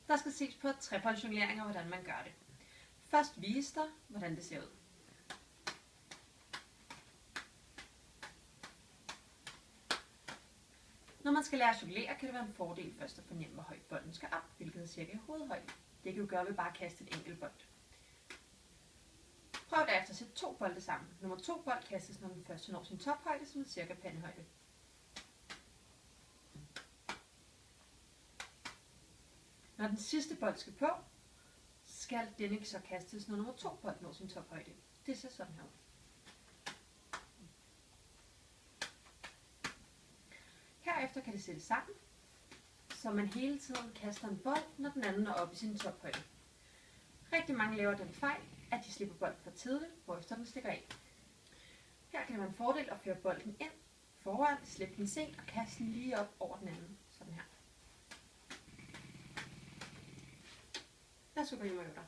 Der skal ses på treboldsjonglering og hvordan man gør det. Først vise dig, hvordan det ser ud. Når man skal lære at jonglere, kan det være en fordel først at fornemme, hvor højt bolden skal op, hvilket er cirka hovedhøjde. Det kan du gøre ved bare at kaste et enkelt bold. Prøv derefter at sætte 2 bolde sammen. Nummer 2 bold kastes, når den første når sin tophøjde, som er cirka pandehøjde. Når den sidste bold skal på, skal denne så kastes, når nummer 2 bold når sin tophøjde. Det ser sådan her ud. Herefter kan det sættes sammen, så man hele tiden kaster en bold, når den anden er oppe i sin tophøjde. Rigtig mange laver den fejl, at de slipper bolden for tidligt, hvorefter den stikker af. Her kan det være en fordel at føre bolden ind foran, slippe den sent og kaste den lige op over den anden, sådan her. Lad os gå hjem og øve dig.